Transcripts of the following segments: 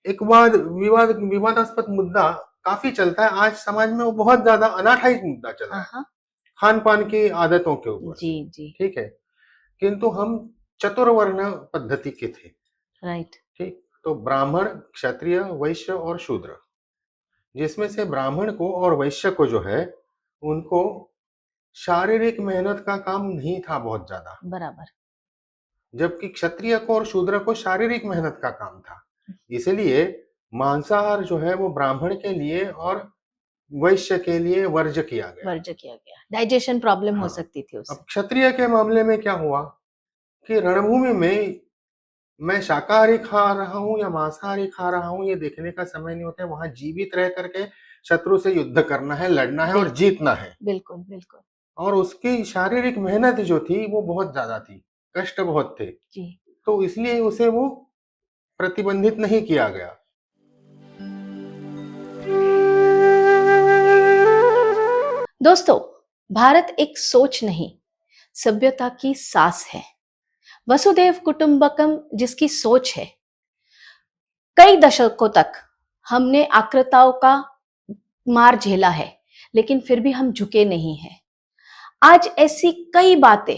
एक विवादास्पद मुद्दा काफी चलता है आज समाज में, वो बहुत ज्यादा अनाठाई मुद्दा चल रहा है, हाँ। खान पान की आदतों के ऊपर जी से। जी। ठीक है, किंतु हम चतुर्वर्ण पद्धति के थे। राइट। ठीक, तो ब्राह्मण, क्षत्रिय, वैश्य और शूद्र, जिसमें से ब्राह्मण को और वैश्य को जो है, उनको शारीरिक मेहनत का काम नहीं था बहुत ज्यादा, बराबर। जबकि क्षत्रिय को और शूद्र को शारीरिक मेहनत का काम था। इसलिए मांसाहार जो है वो ब्राह्मण के लिए और वैश्य के लिए वर्ज्य किया गया। वर्ज्य किया गया, डाइजेशन प्रॉब्लम हो हाँ, सकती थी अब उससे। क्षत्रिय के मामले में क्या हुआ कि रणभूमि में मैं शाकाहारी खा रहा हूँ या मांसाहारी खा रहा हूँ ये देखने का समय नहीं होता है, वहां जीवित रह करके शत्रु से युद्ध करना है, लड़ना है और बिल्कुल जीतना है। बिल्कुल बिल्कुल। और उसकी शारीरिक मेहनत जो थी वो बहुत ज्यादा थी, कष्ट बहुत थे, जी। तो इसलिए उसे वो प्रतिबंधित नहीं किया गया। दोस्तों, भारत एक सोच नहीं, सभ्यता की सास है। वसुधैव कुटुंबकम जिसकी सोच है। कई दशकों तक हमने आक्रताओं का मार झेला है, लेकिन फिर भी हम झुके नहीं हैं। आज ऐसी कई बातें,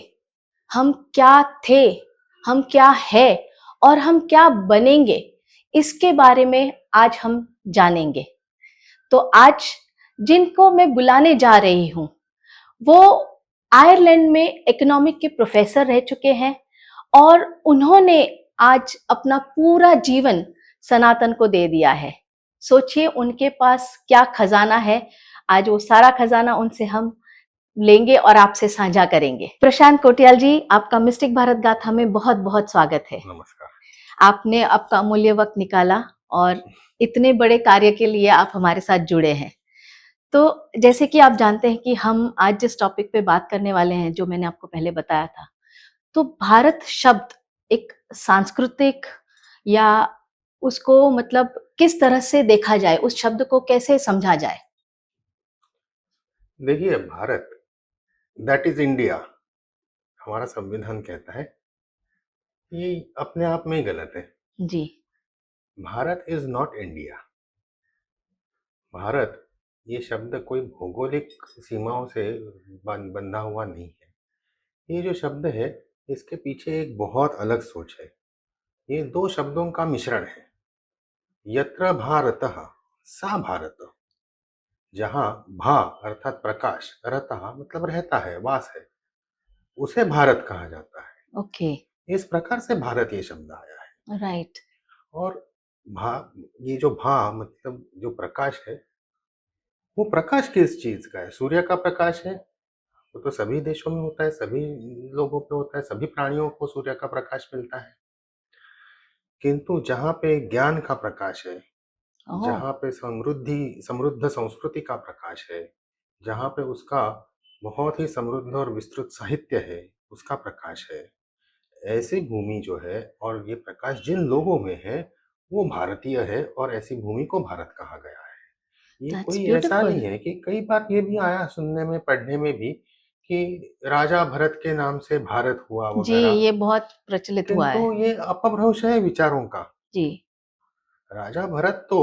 हम क्या थे, हम क्या है और हम क्या बनेंगे, इसके बारे में आज हम जानेंगे। तो आज जिनको मैं बुलाने जा रही हूं, वो आयरलैंड में इकोनॉमिक के प्रोफेसर रह चुके हैं और उन्होंने आज अपना पूरा जीवन सनातन को दे दिया है। सोचिए उनके पास क्या खजाना है। आज वो सारा खजाना उनसे हम लेंगे और आपसे साझा करेंगे। प्रशांत कोटियाल जी, आपका मिस्टिक भारत गाथा में बहुत बहुत स्वागत है। नमस्कार। आपने आपका अमूल्य वक्त निकाला और इतने बड़े कार्य के लिए आप हमारे साथ जुड़े हैं। तो जैसे कि आप जानते हैं कि हम आज जिस टॉपिक पे बात करने वाले हैं, जो मैंने आपको पहले बताया था, तो भारत शब्द एक सांस्कृतिक या उसको मतलब किस तरह से देखा जाए, उस शब्द को कैसे समझा जाए। देखिए, भारत दैट इज इंडिया, हमारा संविधान कहता है, ये अपने आप में ही गलत है। जी। Bharat is not India. Bharat ये शब्द कोई भौगोलिक सीमाओं से बंधा हुआ नहीं है। ये जो शब्द है, इसके पीछे एक बहुत अलग सोच है। ये दो शब्दों का मिश्रण है। यत्र भारतः सा भारत, जहाँ भा अर्थात प्रकाश, रतः मतलब रहता है, वास है, उसे भारत कहा जाता है। ओके। इस प्रकार से भारत ये शब्द आया है। राइट। और भा, ये जो भा मतलब जो प्रकाश है, वो प्रकाश किस चीज का है? सूर्य का प्रकाश है। वो तो सभी देशों में होता है, सभी लोगों पे होता है, सभी प्राणियों को सूर्य का प्रकाश मिलता है। किंतु जहाँ पे ज्ञान का प्रकाश है, ओह। जहाँ पे समृद्ध संस्कृति का प्रकाश है, जहाँ पे उसका बहुत ही समृद्ध और विस्तृत साहित्य है, उसका प्रकाश है, ऐसी भूमि जो है और ये प्रकाश जिन लोगों में है, वो भारतीय है और ऐसी भूमि को भारत कहा गया है। ये दैट्स कोई ऐसा ब्यूटीफुल। नहीं है कि कई बार ये भी आया सुनने में, पढ़ने में भी, कि राजा भरत के नाम से भारत हुआ जी, वगैरह। ये बहुत प्रचलित हुआ किंतु है। ये अपभ्रंश है विचारों का। जी। राजा भरत तो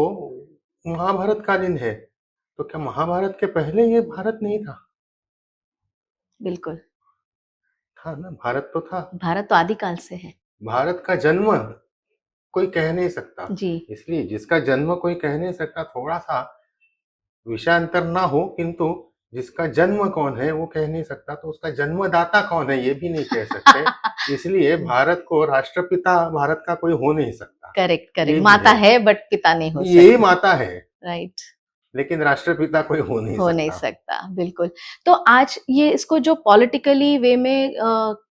महाभारत कालीन है, तो क्या महाभारत के पहले ये भारत नहीं था? बिल्कुल। था ना, भारत तो था। भारत तो आदिकाल से है। भारत का जन्म कोई कह नहीं सकता। जी। इसलिए जिसका जन्म कोई कह नहीं सकता, थोड़ा सा विषयांतर ना हो, किंतु जिसका जन्म कौन है वो कह नहीं सकता, तो उसका जन्मदाता कौन है ये भी नहीं कह सकते। इसलिए भारत को राष्ट्रपिता भारत का कोई हो नहीं सकता। करेक्ट ये करेक्ट, भी माता है, है बट पिता नहीं हो ये सकती। माता है, राइट। लेकिन राष्ट्रपिता कोई हो नहीं हो नहीं सकता। सकता, बिल्कुल। तो आज ये इसको जो पॉलिटिकली वे में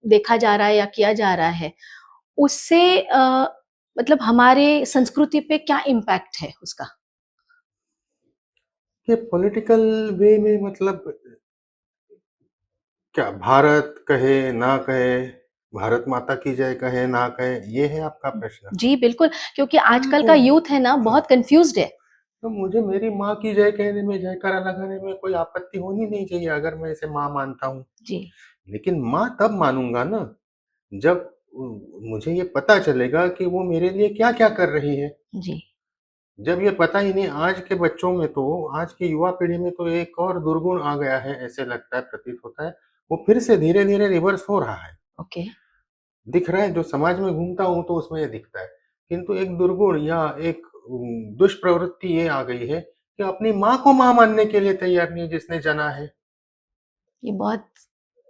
देखा जा रहा है या किया जा रहा है, उससे मतलब हमारे संस्कृति पे क्या इम्पैक्ट है उसका। ये पॉलिटिकल वे में मतलब क्या, भारत कहे ना कहे, भारत माता की जय कहे ना कहे, ये है आपका प्रश्न? जी बिल्कुल, क्योंकि आजकल तो का यूथ है ना, हाँ, बहुत कंफ्यूज्ड है। तो मुझे मेरी माँ की जय कहने में, जयकारा लगाने में कोई आपत्ति होनी नहीं चाहिए, अगर मैं इसे माँ मानता हूँ। जी। लेकिन माँ तब मानूंगा ना, जब मुझे ये पता चलेगा कि वो मेरे लिए क्या क्या कर रही है। जी। जब ये पता ही नहीं, आज के बच्चों में तो, आज की युवा पीढ़ी में तो एक और दुर्गुण आ गया है, ऐसे लगता है, प्रतीत होता है। वो फिर से धीरे-धीरे रिवर्स हो रहा है। ओके। दिख रहा है, जो समाज में घूमता हूँ तो उसमें ये दिखता है। किंतु एक दुर्गुण या एक दुष्प्रवृत्ति ये आ गई है कि अपनी माँ को माँ मानने के लिए तैयार नहीं है जिसने जना है। ये बहुत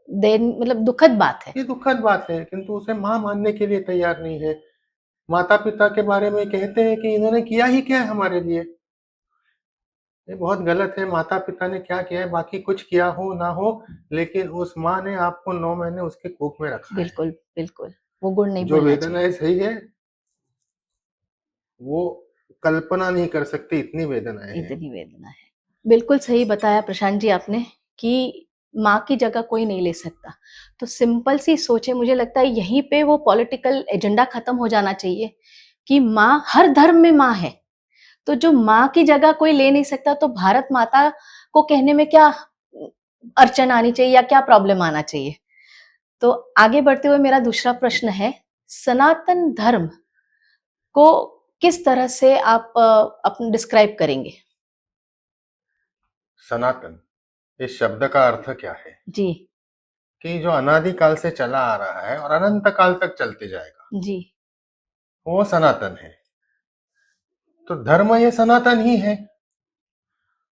मतलब दुखद बात है। ये दुखद बात है, किंतु उसे माँ मानने के लिए तैयार नहीं है। माता-पिता के बारे में कहते हैं कि इन्होंने किया ही क्या है हमारे लिए? ये बहुत गलत है, माता-पिता ने क्या किया है, बाकी कुछ किया हो ना हो, लेकिन उस माँ ने आपको 9 महीने उसके कोख में रखा है। बिल्कुल, बिल्कुल। वो गुण नहीं जो भूलना चाहिए। वेदनाएँ सही है, वो कल्पना नहीं कर सकते, इतनी वेदनाएँ हैं। इतनी वेदना है। बिल्कुल सही बताया प्रशांत जी आपने कि माँ की जगह कोई नहीं ले सकता। तो सिंपल सी सोच है, मुझे लगता है यहीं पे वो पॉलिटिकल एजेंडा खत्म हो जाना चाहिए कि माँ हर धर्म में माँ है। तो जो माँ की जगह कोई ले नहीं सकता, तो भारत माता को कहने में क्या अड़चन आनी चाहिए या क्या प्रॉब्लम आना चाहिए? तो आगे बढ़ते हुए मेरा दूसरा प्रश्न है, सनातन धर्म को किस तरह से आप अपन डिस्क्राइब करेंगे? सनातन, इस शब्द का अर्थ क्या है? जी, कि जो अनादि काल से चला आ रहा है और अनंत काल तक चलते जाएगा, जी, वो सनातन है। तो धर्म ये सनातन ही है।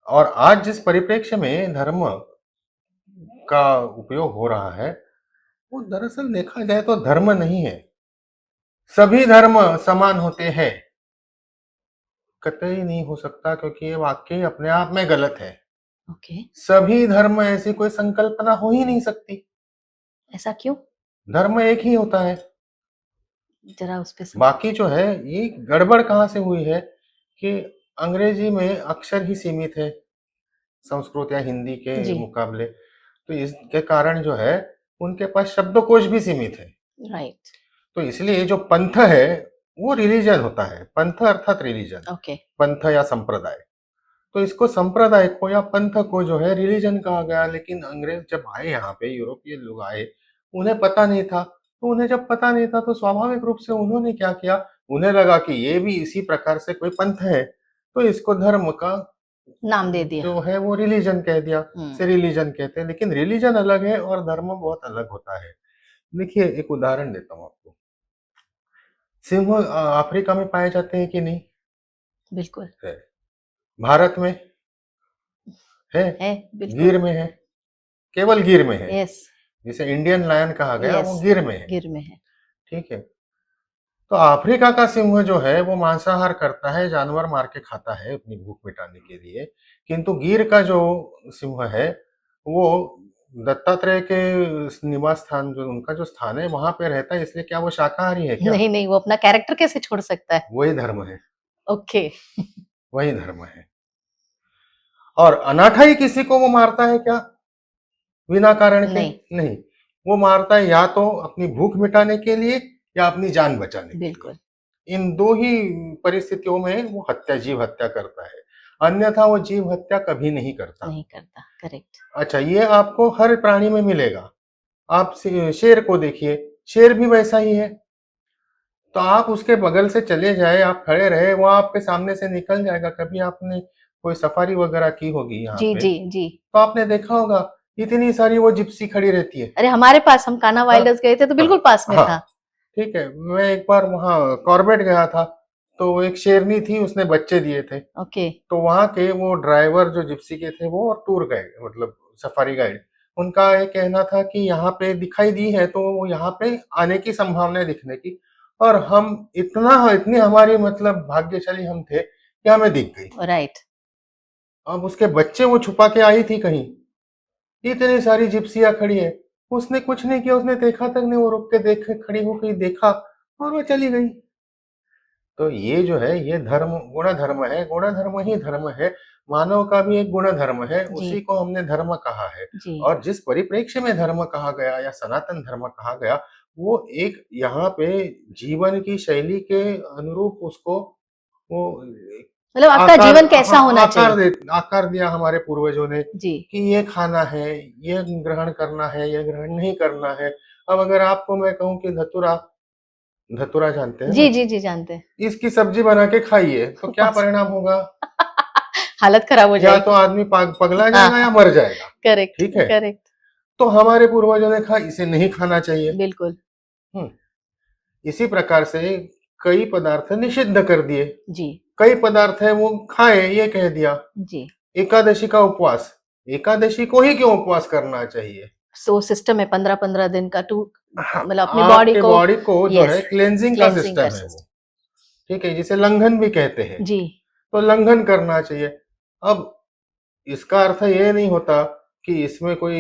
और आज जिस परिप्रेक्ष्य में धर्म का उपयोग हो रहा है, वो दरअसल देखा जाए तो धर्म नहीं है। सभी धर्म समान होते हैं, कतई नहीं हो सकता, क्योंकि ये वाक्य ही अपने आप में गलत है। ओके। सभी धर्म, ऐसी कोई संकल्पना हो ही नहीं सकती। ऐसा क्यों? धर्म एक ही होता है। ज़रा उस पे बाकी जो है, ये गड़बड़ कहाँ से हुई है कि अंग्रेजी में अक्षर ही सीमित है संस्कृत या हिंदी के जी, मुकाबले। तो इसके कारण जो है, उनके पास शब्दकोश भी सीमित है। राइट, तो इसलिए जो पंथ है, वो रिलीजन होता है। पंथ अर्थात रिलीजन, ओके, पंथ या संप्रदाय। तो इसको संप्रदाय को या पंथ को जो है रिलीजन कहा गया। लेकिन अंग्रेज जब आए यहाँ पे, यूरोपियन लोग आए, उन्हें पता नहीं था। तो उन्हें जब पता नहीं था, तो स्वाभाविक रूप से उन्होंने क्या किया, उन्हें लगा कि ये भी इसी प्रकार से कोई पंथ है, तो इसको धर्म का नाम दे दिया। जो है वो रिलीजन कह दिया। हुँ, से रिलीजन कहते हैं, लेकिन रिलीजन अलग है और धर्म बहुत अलग होता है। देखिए, एक उदाहरण देता हूँ आपको। सिंह अफ्रीका में पाए जाते हैं कि नहीं? बिल्कुल, है। भारत में है, है, बिल्कुल, गिर में है, केवल गिर में है। यस, जिसे इंडियन लायन कहा गया, यस, वो गिर में है। गिर में है। ठीक है। तो अफ्रीका का सिंह जो है, वो मांसाहार करता है, जानवर मार के खाता है अपनी भूख मिटाने के लिए। किंतु गिर का जो सिंह है, वो दत्तात्रेय के निवास स्थान, जो उनका जो स्थान है, वहां पे रहता है। इसलिए क्या वो शाकाहारी है क्या? नहीं, नहीं, वो अपना कैरेक्टर कैसे छोड़ सकता है? वही धर्म है। ओके, वही धर्म है। और अनाथा ही किसी को वो मारता है क्या, बिना कारण के? नहीं, नहीं। वो मारता है या तो अपनी भूख मिटाने के लिए या अपनी जान बचाने के लिए। बिल्कुल, इन दो ही परिस्थितियों में वो जीव हत्या करता है। अन्यथा वो जीव हत्या कभी नहीं करता। नहीं करता, करेक्ट, अच्छा, ये आपको हर प्राणी में मिलेगा। आप शेर को देखिए, शेर भी वैसा ही है। तो आप उसके बगल से चले जाए, आप खड़े रहे, वो आपके सामने से निकल जाएगा। कभी आपने कोई सफारी वगैरह की होगी यहाँ जी, पे, जी, जी। तो आपने देखा होगा, इतनी सारी वो जिप्सी खड़ी रहती है। अरे हमारे पास, हम कान्हा हाँ, वाइल्डर्स गए थे तो हाँ, बिल्कुल पास में हाँ। था। ठीक है, मैं एक बार वहाँ कॉर्बेट गया था, तो एक शेरनी थी, उसने बच्चे दिए थे। ओके, तो वहाँ के वो ड्राइवर जो जिप्सी के थे, वो और टूर गाइड, मतलब सफारी गाइड, उनका ये कहना था कि यहाँ पे दिखाई दी है, तो वो यहाँ पे आने की संभावना है दिखने की। और हम इतनी हमारी मतलब भाग्यशाली हम थे कि हमें दिख गई। राइट, अब उसके बच्चे वो छुपा के आई थी कहीं, इतनी सारी जिप्सियां खड़ी है, उसने कुछ नहीं किया, उसने देखा तक नहीं, वो रुक के देखे, खड़ी हो गई, देखा और वो चली गई। तो ये जो है, ये धर्म गुण धर्म है, गुण धर्म ही धर्म है। मानव का भी एक गुण धर्म है, जी, उसी को हमने धर्म कहा है। जी। और जिस परिप्रेक्ष्य में धर्म कहा गया या सनातन धर्म कहा गया, वो एक यहाँ पे जीवन की शैली के अनुरूप उसको वो मतलब आपका आकार, जीवन कैसा हाँ, होना चाहिए? आकार दिया हमारे पूर्वजों ने जी, कि ये खाना है, ये ग्रहण करना है, ये ग्रहण नहीं करना है। अब अगर आपको मैं कहूँ कि धतूरा धतूरा जानते हैं जी ना? जी जी जानते हैं। इसकी सब्जी बना के खाइए तो क्या बस परिणाम होगा? हालत खराब हो या तो जाएगी। आदमी पगला हाँ जाएगा या हाँ, मर जाएगा। करेक्ट ठीक है? करेक्ट। तो हमारे पूर्वजों ने कहा इसे नहीं खाना चाहिए। बिल्कुल। हम्म, इसी प्रकार से कई पदार्थ निषिद्ध कर दिए, जी कई पदार्थ है वो खाएं ये कह दिया। जी। एकादशी का उपवास, एकादशी को ही क्यों उपवास करना चाहिए? सो सिस्टम है 15-15 दिन का टू हाँ, मतलब अपनी बॉडी आपके को। बॉडी को जो है यस, क्लेंजिंग का क्लेंजिंग का सिस्टम है वो, सिस्टम। ठीक है, जिसे लंघन भी कहते हैं। जी तो लंघन करना चाहिए। अब इसका अर्थ ये नहीं होता कि इसमें कोई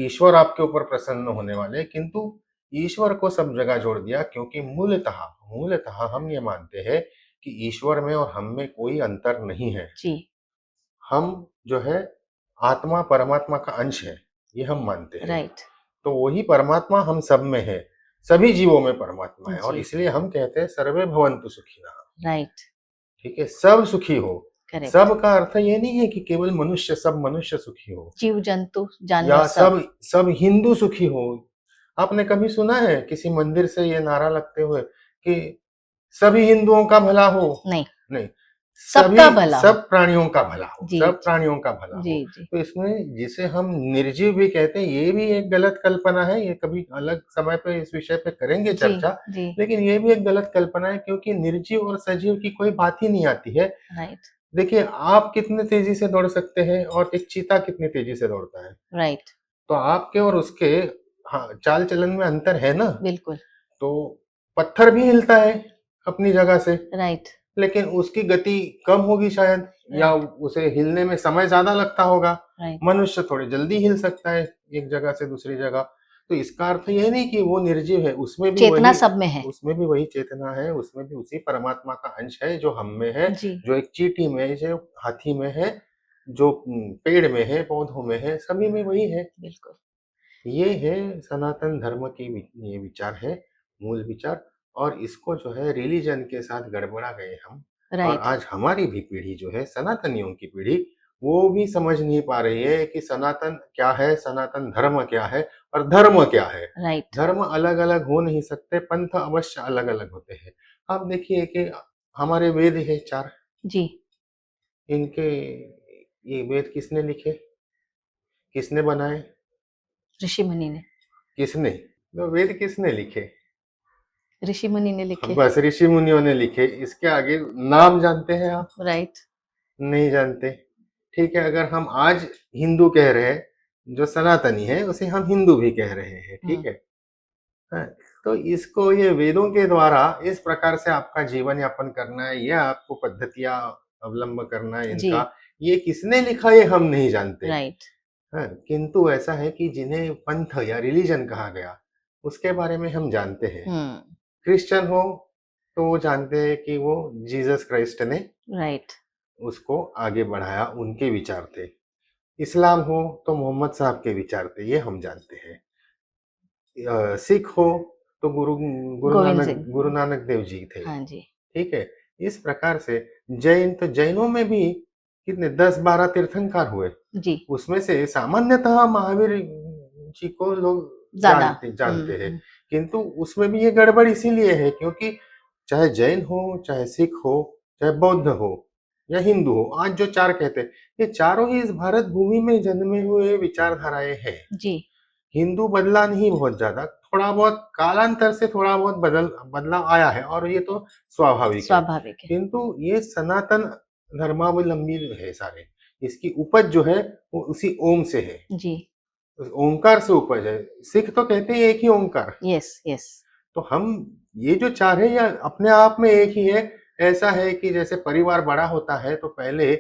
ईश्वर आपके ऊपर प्रसन्न होने वाले, किंतु ईश्वर को सब जगह जोड़ दिया, क्योंकि मूलतः मूलतः हम ये मानते हैं कि ईश्वर में और हम में कोई अंतर नहीं है। जी। हम जो है आत्मा परमात्मा का अंश है, ये हम मानते हैं। राइट। तो वही परमात्मा हम सब में है, सभी जीवों में परमात्मा है, और जी इसलिए हम कहते हैं सर्वे भवन्तु सुखिनः। राइट। ठीक है, सब सुखी हो। करेक्ट। सब का अर्थ ये नहीं है कि केवल मनुष्य, सब मनुष्य सुखी हो जीव जंतु जानवर या सब। सब सब हिंदू सुखी हो। आपने कभी सुना है किसी मंदिर से ये नारा लगते हुए कि सभी हिंदुओं का भला हो? नहीं, नहीं, सबका सभी भला हो। सब प्राणियों का भला हो, जी सब प्राणियों का भला जी हो। जी तो इसमें जिसे हम निर्जीव भी कहते हैं, ये भी एक गलत कल्पना है। ये कभी अलग समय पे इस विषय पे करेंगे जी चर्चा, जी। लेकिन ये भी एक गलत कल्पना है, क्योंकि निर्जीव और सजीव की कोई बात ही नहीं आती है। राइट देखिए, आप कितने तेजी से दौड़ सकते हैं और एक चीता कितनी तेजी से दौड़ता है। राइट। तो आपके और उसके, हाँ, चाल चलन में अंतर है ना। बिल्कुल। तो पत्थर भी हिलता है अपनी जगह से, राइट लेकिन उसकी गति कम होगी शायद, या राइट उसे हिलने में समय ज्यादा लगता होगा। राइट। मनुष्य थोड़ी जल्दी हिल सकता है एक जगह से दूसरी जगह। तो इसका अर्थ ये नहीं कि वो निर्जीव है, चेतना सब में है। उसमें भी वही चेतना है, उसमें भी उसी परमात्मा का अंश है जो हम में है, जी जो एक चींटी में है, जो हाथी में है, जो पेड़ में है, पौधों में है, सभी में वही है। बिल्कुल। ये है सनातन धर्म की ये विचार है, मूल विचार। और इसको जो है रिलीजन के साथ गड़बड़ा गए हम। और राइट आज हमारी भी पीढ़ी जो है, सनातनियों की पीढ़ी, वो भी समझ नहीं पा रही है कि सनातन क्या है, सनातन धर्म क्या है और धर्म क्या है। राइट। धर्म अलग अलग हो नहीं सकते, पंथ अवश्य अलग अलग होते हैं। आप देखिए कि हमारे वेद है 4, जी। इनके ये वेद किसने लिखे, किसने बनाए, ऋषि मुनि ने। किसने, तो वेद किसने लिखे? ऋषि मुनि ने लिखे। बस ऋषि मुनियों ने लिखे। इसके आगे नाम जानते हैं आप? राइट। नहीं जानते। ठीक है, अगर हम आज हिंदू कह रहे हैं, जो सनातनी है उसे हम हिंदू भी कह रहे हैं, ठीक है। हाँ, तो इसको ये वेदों के द्वारा इस प्रकार से आपका जीवन यापन करना है, या आपको पद्धतियां अवलंब करना है जी। इनका, ये किसने लिखा ये हम नहीं जानते। राइट। हाँ, किंतु ऐसा है कि जिन्हें पंथ या रिलीजन कहा गया, उसके बारे में हम जानते हैं। हम्म। क्रिश्चियन हो तो वो जानते हैं कि वो जीसस क्राइस्ट ने राइट। उसको आगे बढ़ाया, उनके विचार थे। इस्लाम हो तो मोहम्मद साहब के विचार थे, ये हम जानते हैं। सिख हो तो गोविंद सिंह। गुरु नानक देव जी थे। हाँ जी। ठीक है, इस प्रकार से जैन, तो जैनों में भी कितने 10-12 तीर्थंकर हुए। जी। उसमें से सामान्यतः महावीर जी को लोग ज्यादा। जानते हैं, किंतु उसमें भी ये गड़बड़ इसीलिए है क्योंकि चाहे जैन हो, चाहे सिख हो, चाहे बौद्ध हो या हिंदू हो, आज जो 4 कहते हैं, ये चारों ही इस भारत भूमि में जन्मे हुए विचारधाराएं हैं। जी। हिंदू बदला नहीं बहुत ज्यादा, थोड़ा बहुत कालांतर से थोड़ा बहुत बदलाव आया है, और ये तो स्वाभाविक है। स्वाभाविक है। किंतु ये सनातन धर्मावलंबी है सारे। इसकी उपज जो है वो उसी ओम से है, जी। उस ओंकार से उपज है। सिख तो कहते हैं एक ही ओंकार। Yes yes. तो हम ये जो 4 है, या अपने आप में एक ही है। ऐसा है कि जैसे परिवार बड़ा होता है तो पहले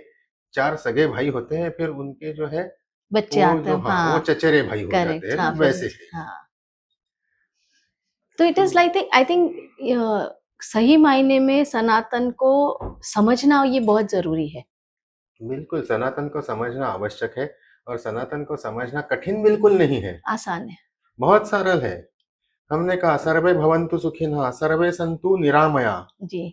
4 सगे भाई होते हैं, फिर उनके जो है बच्चे वो आते जो, हैं हाँ, वो हाँ। चचेरे भाई हो जाते करेक्ट हैं ना, हाँ फिर। वैसे है। हाँ। तो इट तो इज लाइक आई थिंक सही मायने में सनातन को समझना ये बहुत जरूरी है। बिल्कुल सनातन को समझना आवश्यक है, और सनातन को समझना कठिन बिल्कुल नहीं है, आसान है। बहुत सरल है। हमने कहा सर्वे भवन्तु सुखिनः, सर्वे सन्तु निरामया। जी।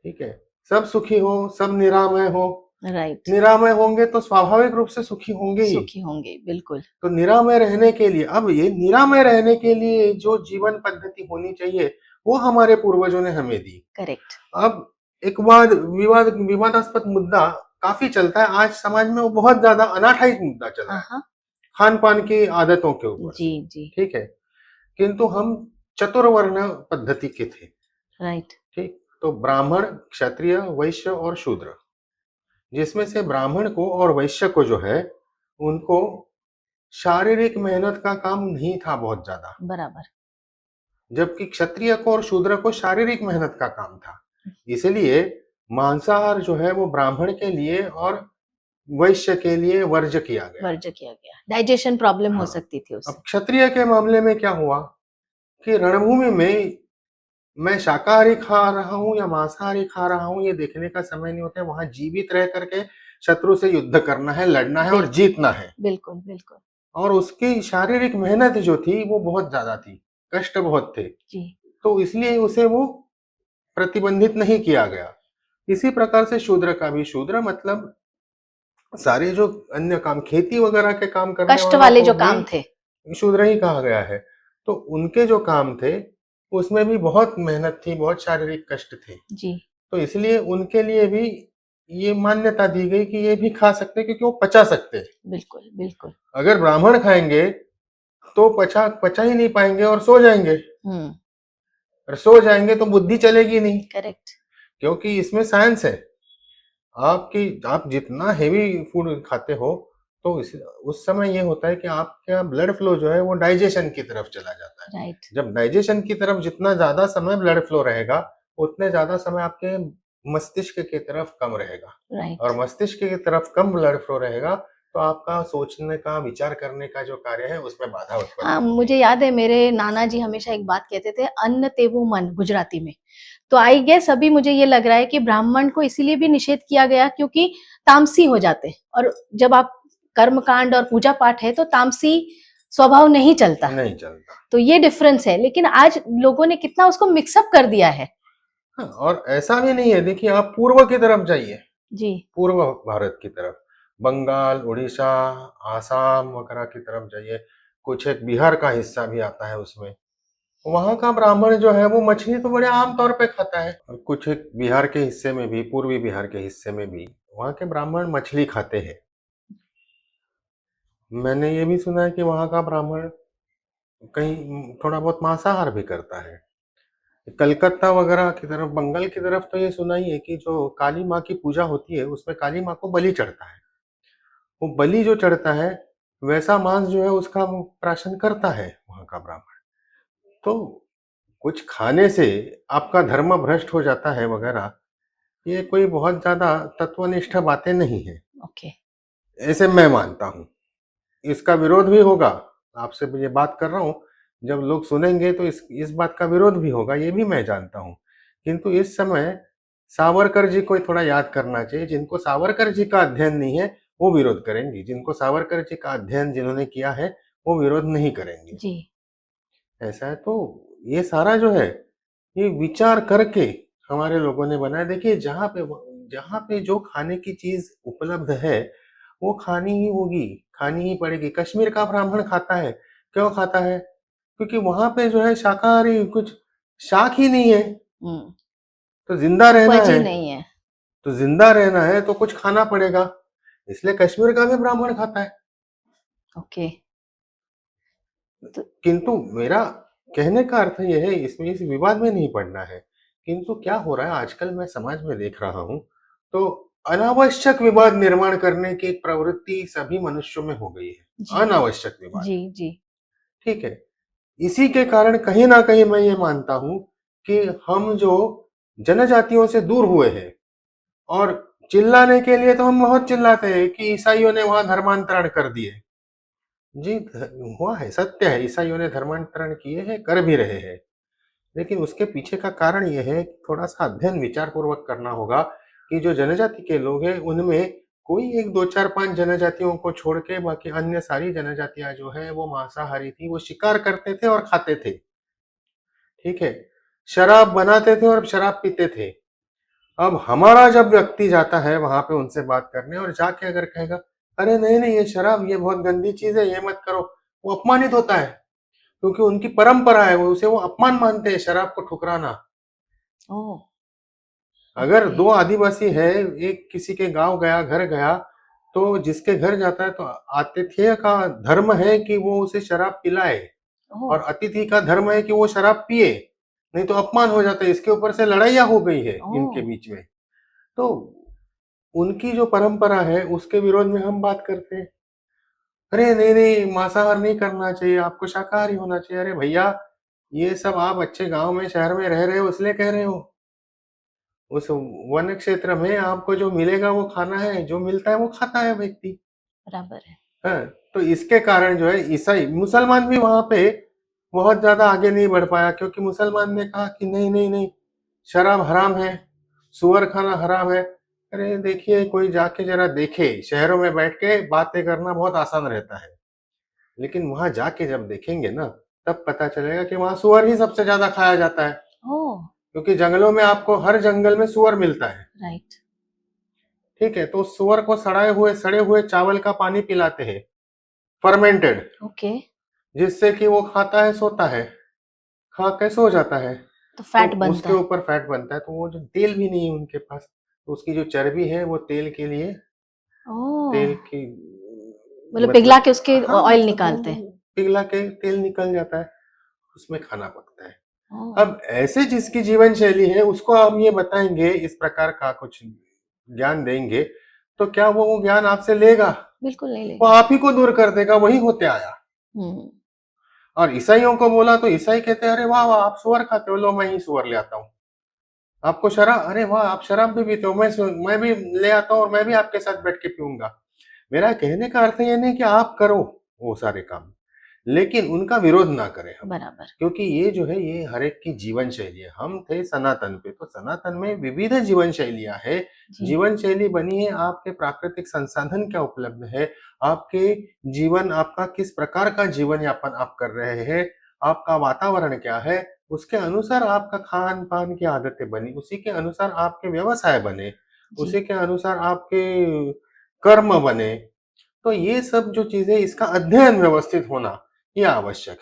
ठीक है, सब सुखी हो, सब निरामय हो। राइट। निरामय होंगे तो स्वाभाविक रूप से सुखी होंगे ही। सुखी होंगे बिल्कुल। तो निरामय रहने के लिए, अब ये निरामय रहने के लिए जो जीवन पद्धति होनी चाहिए, वो हमारे पूर्वजों ने हमें दी। करेक्ट। अब एक विवादास्पद मुद्दा काफी चलता है आज समाज में, वो बहुत ज्यादा अनाठायी मुद्दा चल रहा है, हाँ, खान पान की आदतों के ऊपर जी से। जी। ठीक है, किंतु हम चतुर्वर्ण पद्धति के थे। राइट। ठीक, तो ब्राह्मण, क्षत्रिय, वैश्य और शूद्र, जिसमें से ब्राह्मण को और वैश्य को जो है, उनको शारीरिक मेहनत का काम नहीं था बहुत ज्यादा, बराबर। जबकि क्षत्रिय को और शूद्र को शारीरिक मेहनत का काम था। इसलिए मांसाहार जो है वो ब्राह्मण के लिए और वैश्य के लिए वर्ज्य किया गया। वर्ज्य किया गया, डाइजेशन प्रॉब्लम हो हाँ, सकती थी उससे। अब क्षत्रिय के मामले में क्या हुआ कि रणभूमि में मैं शाकाहारी खा रहा हूं या मांसाहारी खा रहा हूं, ये देखने का समय नहीं होता है। वहां जीवित रह करके शत्रु से युद्ध करना है, लड़ना है और बिल्कुल जीतना है। बिल्कुल बिल्कुल। और उसकी शारीरिक मेहनत जो थी वो बहुत ज्यादा थी, कष्ट बहुत थे, जी तो इसलिए उसे वो प्रतिबंधित नहीं किया गया। इसी प्रकार से शूद्र का भी, शूद्र मतलब सारे जो अन्य काम, खेती वगैरह के काम करने कष्ट वालों वाले को जो काम थे। भी शूद्र ही कहा गया है। तो उनके जो काम थे उसमें भी बहुत मेहनत थी, बहुत शारीरिक कष्ट थे। जी तो इसलिए उनके लिए भी ये मान्यता दी गई कि ये भी खा सकते क्योंकि वो पचा सकते हैं। बिल्कुल बिल्कुल। अगर ब्राह्मण खाएंगे तो पचा पचा ही नहीं पाएंगे और सो जाएंगे, हम्म। और सो जाएंगे तो बुद्धि चलेगी नहीं, करेक्ट। क्योंकि इसमें साइंस है। आप जितना हेवी फूड खाते हो तो उस समय ये होता है कि आपका ब्लड फ्लो जो है वो डाइजेशन की तरफ चला जाता है। राइट जब डाइजेशन की तरफ जितना ज्यादा समय ब्लड फ्लो रहेगा, उतने ज्यादा समय आपके मस्तिष्क की तरफ कम रहेगा, राइट। और मस्तिष्क की तरफ कम ब्लड फ्लो रहेगा तो आपका सोचने का, विचार करने का जो कार्य है उसमें बाधा उत्पन्न हाँ, होगी। मुझे याद है मेरे नाना जी हमेशा एक बात कहते थे, अन्न तेवु मन, गुजराती में। तो आई गेस अभी मुझे ये लग रहा है कि ब्राह्मण को इसीलिए भी निषेध किया गया क्योंकि तामसी हो जाते, और जब आप कर्म कांड और पूजा पाठ है तो तामसी स्वभाव नहीं चलता। नहीं चलता। तो ये डिफरेंस है, लेकिन आज लोगों ने कितना उसको मिक्सअप कर दिया है। हाँ, और ऐसा भी नहीं है, देखिए आप पूर्व की तरफ जाइए, जी पूर्व भारत की तरफ, बंगाल, उड़ीसा, आसाम वगैरह की तरफ जाइए, कुछ एक बिहार का हिस्सा भी आता है उसमें, वहां का ब्राह्मण जो है वो मछली तो बड़े आम तौर पे खाता है। और कुछ एक बिहार के हिस्से में भी, पूर्वी बिहार के हिस्से में भी वहां के ब्राह्मण मछली खाते हैं। मैंने ये भी सुना है कि वहां का ब्राह्मण कहीं थोड़ा बहुत मांसाहार भी करता है। कलकत्ता वगैरह की तरफ, बंगाल की तरफ तो ये सुना ही है कि जो काली माँ की पूजा होती है उसमें काली माँ को बलि चढ़ता है। वो बलि जो चढ़ता है वैसा मांस जो है उसका वो प्राशन करता है वहां का ब्राह्मण। तो कुछ खाने से आपका धर्म भ्रष्ट हो जाता है वगैरह, ये कोई बहुत ज्यादा तत्वनिष्ठ बातें नहीं है, ओके। ऐसे मैं मानता हूँ। इसका विरोध भी होगा, आपसे ये बात कर रहा हूँ, जब लोग सुनेंगे तो इस बात का विरोध भी होगा, ये भी मैं जानता हूँ। किंतु इस समय सावरकर जी को थोड़ा याद करना चाहिए। जिनको सावरकर जी का अध्ययन नहीं है वो विरोध करेंगे, जिनको सावरकर जी का अध्ययन जिन्होंने किया है वो विरोध नहीं करेंगे। जी ऐसा है, तो ये सारा जो है ये विचार करके हमारे लोगों ने बनाया। देखिए जहाँ पे जो खाने की चीज उपलब्ध है वो खानी ही होगी, खानी ही पड़ेगी। कश्मीर का ब्राह्मण खाता है, क्यों खाता है? क्योंकि वहां पे जो है शाकाहारी कुछ शाक ही नहीं है, हम्म। तो जिंदा रहना उपज ही है, नहीं है। तो जिंदा रहना है तो कुछ खाना पड़ेगा, इसलिए कश्मीर का भी ब्राह्मण खाता है। ओके। तो किंतु मेरा कहने का अर्थ यह है, इसमें इस विवाद में नहीं पड़ना है। किंतु क्या हो रहा है आजकल मैं समाज में देख रहा हूं, तो अनावश्यक विवाद निर्माण करने की एक प्रवृत्ति सभी मनुष्यों में हो गई है, जी अनावश्यक विवाद। जी जी। ठीक है, इसी के कारण कहीं ना कहीं मैं ये मानता हूं कि हम जो जनजातियों से दूर हुए हैं, और चिल्लाने के लिए तो हम बहुत चिल्लाते हैं कि ईसाइयों ने वहां धर्मांतरण कर दिए। जी, हुआ है, सत्य है, ईसाइयों ने धर्मांतरण किए हैं, कर भी रहे हैं। लेकिन उसके पीछे का कारण यह है कि थोड़ा सा अध्ययन विचार पूर्वक करना होगा कि जो जनजाति के लोग हैं उनमें कोई एक दो चार पांच जनजातियों को छोड़ के बाकी अन्य सारी जनजातियां जो है वो मांसाहारी थी, वो शिकार करते थे और खाते थे। ठीक है, शराब बनाते थे और शराब पीते थे। अब हमारा जब व्यक्ति जाता है वहां पे उनसे बात करने और जाके अगर कहेगा अरे नहीं नहीं ये शराब ये बहुत गंदी चीज है ये मत करो, वो अपमानित होता है। क्योंकि उनकी परंपरा है, वो उसे वो अपमान मानते हैं शराब को ठुकराना। ओह! अगर ओके। 2 आदिवासी है, एक किसी के गाँव गया, घर गया, तो जिसके घर जाता है तो आतिथ्य का धर्म है कि वो उसे शराब पिलाए ओह! और अतिथि का धर्म है कि वो शराब पिए, नहीं तो अपमान हो जाता है। इसके ऊपर से लड़ाइयाँ हो गई है ओह! इनके बीच में। तो उनकी जो परंपरा है उसके विरोध में हम बात करते हैं। अरे नहीं, नहीं मांसाहार नहीं करना चाहिए, आपको शाकाहारी होना चाहिए। अरे भैया, ये सब आप अच्छे गाँव में, शहर में रह रहे हो इसलिए कह रहे हो। उस वन क्षेत्र में आपको जो मिलेगा वो खाना है, जो मिलता है वो खाता है व्यक्ति। बराबर है। हाँ, तो इसके कारण जो है ईसाई मुसलमान भी वहां पे बहुत ज्यादा आगे नहीं बढ़ पाया, क्योंकि मुसलमान ने कहा कि नहीं नहीं नहीं, शराब हराम है, सुअर खाना हराम है। अरे देखिए, कोई जाके जरा देखे, शहरों में बैठ के बातें करना बहुत आसान रहता है, लेकिन वहां जाके जब देखेंगे ना, तब पता चलेगा कि वहां सुअर ही सबसे ज्यादा खाया जाता है। ओह! क्योंकि जंगलों में आपको हर जंगल में सुअर मिलता है। राइट। ठीक है, तो सुअर को सड़े हुए चावल का पानी पिलाते हैं, फर्मेंटेड, ओके। जिससे कि वो खाता है, सोता है, खा के सो जाता है। तो तो फैट बनता उसके है। ऊपर फैट बनता है, तो वो जो तेल भी नहीं है उनके पास, तो उसकी जो चर्बी है वो तेल के लिए, ओह! तेल की मतलब पिघला मतलब, के उसके हाँ ऑयल मतलब वो निकालते हैं। पिघला के तेल निकल जाता है, उसमें खाना पकता है। ओह! अब ऐसे जिसकी जीवन शैली है उसको हम ये बताएंगे, इस प्रकार का कुछ ज्ञान देंगे, तो क्या वो ज्ञान आपसे लेगा? बिल्कुल नहीं वो लेगा। आप ही को दूर कर देगा, वही होते आया। हुँ। और ईसाइयों को बोला तो ईसाई कहते हैं, अरे वाह वाह, आप सुअर खाते हो, लो मैं ही सुअर ले आता हूँ। आपको शराब, अरे वाह आप शराब भी पीते हो, मैं भी ले आता हूँ और मैं भी आपके साथ बैठ के पीऊंगा। मेरा कहने का अर्थ ये नहीं कि आप करो वो सारे काम, लेकिन उनका विरोध ना करें हम। बराबर। क्योंकि ये जो है ये हर एक की जीवन शैली है। हम थे सनातन पे, तो सनातन में विविध जीवन शैलियां है। जी। जीवन शैली बनी है आपके प्राकृतिक संसाधन क्या उपलब्ध है, आपके जीवन, आपका किस प्रकार का जीवन यापन आप कर रहे हैं, आपका वातावरण क्या है, उसके अनुसार आपका खान पान की आदतें बनी, उसी के अनुसार आपके व्यवसाय बने, जी। उसी के अनुसार आपके कर्म बने। तो ये सब जो चीजें, इसका अध्ययन व्यवस्थित होना ये आवश्यक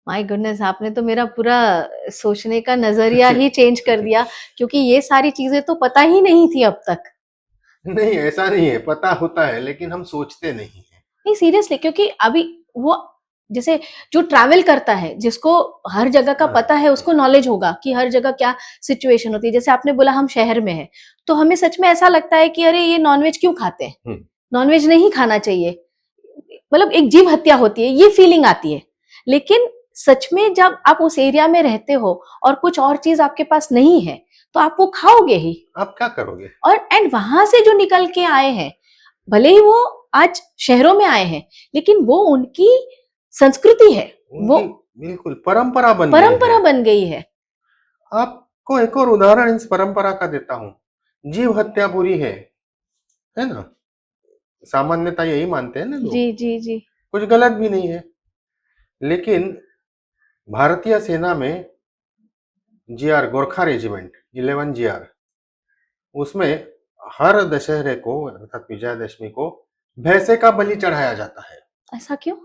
माय गुडनेस! आपने तो मेरा पूरा सोचने का नज़रिया है। ही चेंज कर दिया, क्योंकि ये सारी चीज़ें तो पता ही नहीं थी अब तक। नहीं, ऐसा नहीं है, पता होता है लेकिन हम सोचते नहीं हैं। नहीं सीरियसली, क्योंकि अभी वो जैसे जो ट्रैवल करता है, जिसको हर जगह का हाँ, पता है, उसको नॉलेज होगा कि हर जगह क्या सिचुएशन होती है। जैसे आपने बोला हम शहर में हैं, तो हमें सच में ऐसा लगता है कि अरे ये नॉनवेज क्यों खाते हैं? हुँ, नॉनवेज नहीं खाना चाहिए। मतलब एक जीव हत्या होती है, ये फीलिंग आती है। लेकिन सच में जब आप उस एरिया में रहते हो और कुछ और चीज़ आपके पास नहीं है, तो आप वो खाओगे ही। आप क्या करोगे? और एंड वहां से जो निकल के आए हैं, भले ही वो आज शहरों में आए हैं, लेकिन वो उनकी संस्कृति है, वो उनकी बिल्कुल परंपरा बन गई है। परंपरा बन गई है। आपको एक और उदाहरण इस परंपरा का देता हूँ। जीव हत्या बुरी है ना? सामान्यतः यही मानते हैं ना जी लोग, जी जी। कुछ गलत भी नहीं है। लेकिन भारतीय सेना में जीआर, गोरखा रेजिमेंट 11 जीआर, उसमें हर दशहरे को अर्थात विजयादशमी को भैंसे का बलि चढ़ाया जाता है। ऐसा क्यों?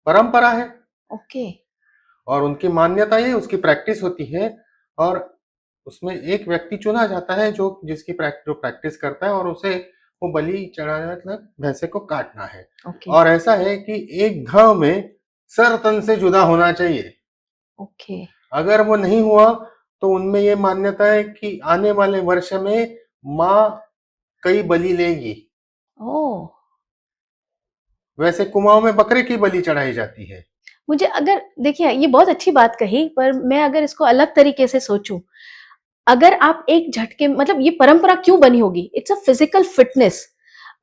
परंपरा है ओके। और उनकी मान्यता ये, उसकी प्रैक्टिस होती है। और उसमें एक व्यक्ति चुना जाता है जो जो प्रैक्टिस करता है, और उसे वो बलि चढ़ाना मतलब भैंसे को काटना है। ओके। और ऐसा है कि एक घाव में सर तन से जुदा होना चाहिए। ओके। अगर वो नहीं हुआ तो उनमें ये मान्यता है कि आने वाले वर्ष में माँ कई बलि लेगी। ओह! वैसे कुमाऊं में बकरे की बलि चढ़ाई जाती है। मुझे अगर देखिए ये बहुत अच्छी बात कही, पर मैं अगर इसको अलग तरीके से सोचूं, अगर आप एक झटके मतलब ये परंपरा क्यों बनी होगी? It's a physical fitness.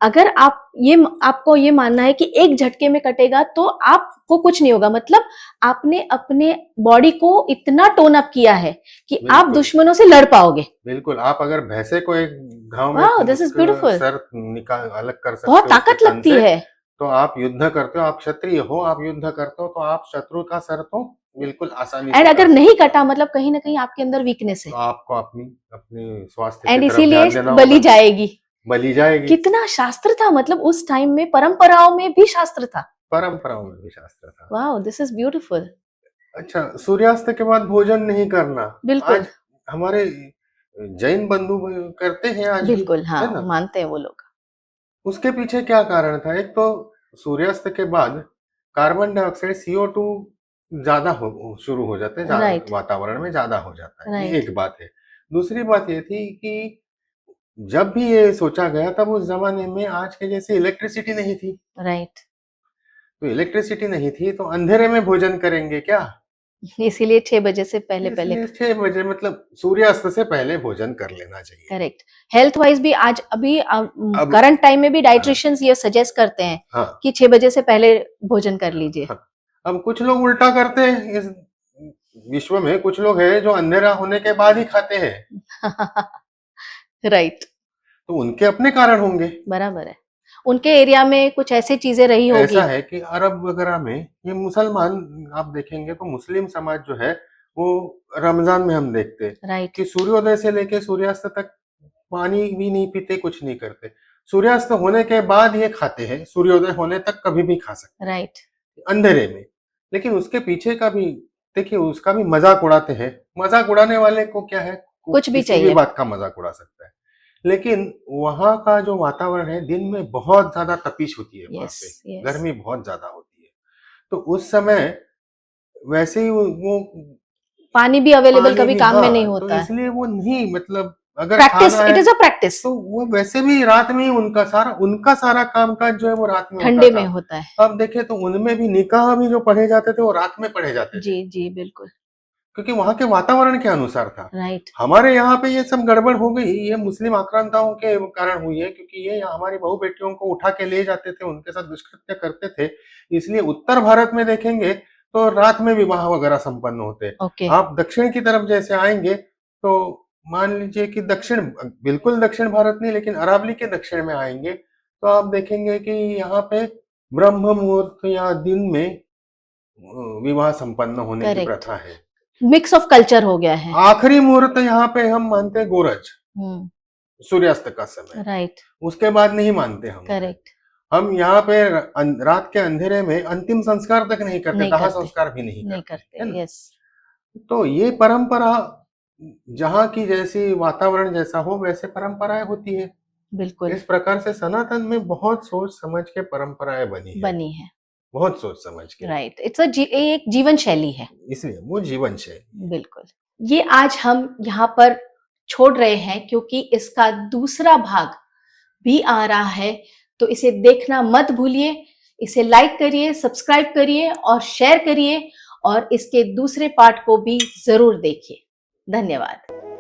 अगर आप ये आपको ये मानना है कि एक झटके में कटेगा तो आपको कुछ नहीं होगा, मतलब आपने अपने बॉडी को इतना टोन अप किया है कि आप बिल्कुल, दुश्मनों से लड़ पाओगे। बिल्कुल। आप अगर भैंसे को एक घाव में wow, this is beautiful. Sir निकाल अलग कर बहुत सकते हो उसके ताकत तन लगती से, है। तो आप युद्ध करते हो, आप क्षत्रिय हो, आप युद्ध करते हो, तो आप शत्रु का सर तो बिल्कुल आसानी एंड से अगर काट नहीं सकते कटा हो। मतलब कहीं ना कहीं आपके अंदर वीकनेस है, तो आपको अपनी अपने स्वास्थ्य की एंड तरफ इसीलिए ध्यान देना बलि होगा। जाएगी। बलि जाएगी। कितना शास्त्र था, मतलब उस टाइम में परंपराओं में भी शास्त्र था। परंपराओं में भी शास्त्र था। Wow, this is beautiful. अच्छा, सूर्यास्त के बाद भोजन नहीं करना। बिल्कुल, आज हमारे जैन बंधु करते हैं आज भी, बिल्कुल, हाँ, है ना? मानते हैं वो लोग। उसके पीछे क्या कारण था? एक तो सूर्यास्त के बाद कार्बन डाइऑक्साइड CO2 ज़्यादा हो शुरू हो जाते हैं, राइट, वातावरण में ज़्यादा हो जाता है। ये राइट, एक बात है। दूसरी बात ये थी कि जब भी ये सोचा गया तब उस ज़माने में आज के जैसे इलेक्ट्रिसिटी नहीं थी। राइट। तो इलेक्ट्रिसिटी नहीं थी तो अंधेरे में भोजन करेंगे क्या? इसीलिए 6 बजे से पहले-पहले इसलिए 6 बजे मतलब सूर्यास्त से पहले भोजन कर लेना चाहिए। करेक्ट। हेल्थ वाइज़ भी आज अभी अब करंट टाइम में भी हाँ, डायटीशियंस ये सजेस्ट करते हैं हाँ, कि 6 बजे से पहले भोजन कर लीजिए। हाँ। अब कुछ लोग उल्टा करते हैं इस विश्व में कुछ लोग हैं जो अंधेरा होने के बाद ही खाते हैं। राइट, तो उनके अपने कारण होंगे। बराबर है। उनके एरिया में कुछ ऐसी चीज़ें रही ऐसा होगी। है कि अरब वगैरह में ये मुसलमान आप देखेंगे तो मुस्लिम समाज जो है वो रमजान में हम देखते हैं राइट, कि सूर्योदय से लेके सूर्यास्त तक पानी भी नहीं पीते, कुछ नहीं करते। सूर्यास्त होने के बाद ये खाते हैं, सूर्योदय होने तक कभी भी खा सकते हैं, राइट। अंधेरे में। लेकिन उसके पीछे का भी देखिए, उसका भी मजाक उड़ाते हैं। मजाक उड़ाने वाले को क्या है, कुछ भी किसी भी चाहिए। बात का मजाक उड़ा सकता है। लेकिन वहाँ का जो वातावरण है, दिन में बहुत ज़्यादा तपिश होती है वहाँ यस, पे, यस। गर्मी बहुत ज़्यादा होती है। तो उस समय वैसे ही वो पानी भी अवेलेबल पानी कभी भी काम में नहीं हाँ, तो होता है। इसलिए वो नहीं मतलब अगर प्रैक्टिस, खाना इट है, इज़ अ प्रैक्टिस। तो वो वैसे भी रात में ही उनका सारा काम-काज जो है वो रात में होता ठंडे में था। होता है। अब देखें तो उनमें भी निकाह भी जो पढ़े जाते थे, वो रात में पढ़े जाते थे, जी, जी, बिल्कुल। क्योंकि वहाँ के वातावरण के अनुसार था। राइट, हमारे यहाँ पे ये सब गड़बड़ हो गई, ये मुस्लिम आक्रांताओं के कारण हुई है, क्योंकि ये हमारी बहू-बेटियों को उठा के ले जाते थे, उनके साथ दुष्कृत्य करते थे। इसलिए उत्तर भारत में देखेंगे तो रात में विवाह वगैरह संपन्न होते हैं। ओके, आप दक्षिण की तरफ जैसे आएँगे तो मान लीजिए कि बिल्कुल दक्षिण भारत नहीं, लेकिन अरावली के दक्षिण में आएँगे तो आप देखेंगे कि यहाँ पे ब्रह्म मुहूर्त या दिन में विवाह संपन्न होने की करेक्ट। प्रथा है। मिक्स ऑफ कल्चर हो गया है। आखिरी मुहूर्त यहाँ पे हम मानते हैं गोरज, हुँ, सूर्यास्त का समय। राइट, उसके बाद नहीं मानते हम उसे। करेक्ट। हम यहाँ पे रात के अंधेरे में अंतिम संस्कार तक नहीं करते, नहीं दाह करते, संस्कार भी नहीं नहीं करते, करते, है ना? यस, तो ये परंपरा जहाँ की जैसी वातावरण जैसा हो वैसे परंपराएं होती है। बिल्कुल, इस प्रकार से सनातन में बहुत सोच समझ के परंपराएं बनी है, बनी है। बहुत सोच समझ के। राइट, ये एक जीवन शैली है। इसलिए वो जीवन शैली है। बिल्कुल। ये आज हम यहाँ पर छोड़ रहे हैं क्योंकि इसका दूसरा भाग भी आ रहा है, तो इसे देखना मत भूलिए। इसे लाइक करिए, सब्सक्राइब करिए और शेयर करिए और इसके दूसरे पार्ट को भी ज़रूर देखिए। धन्यवाद।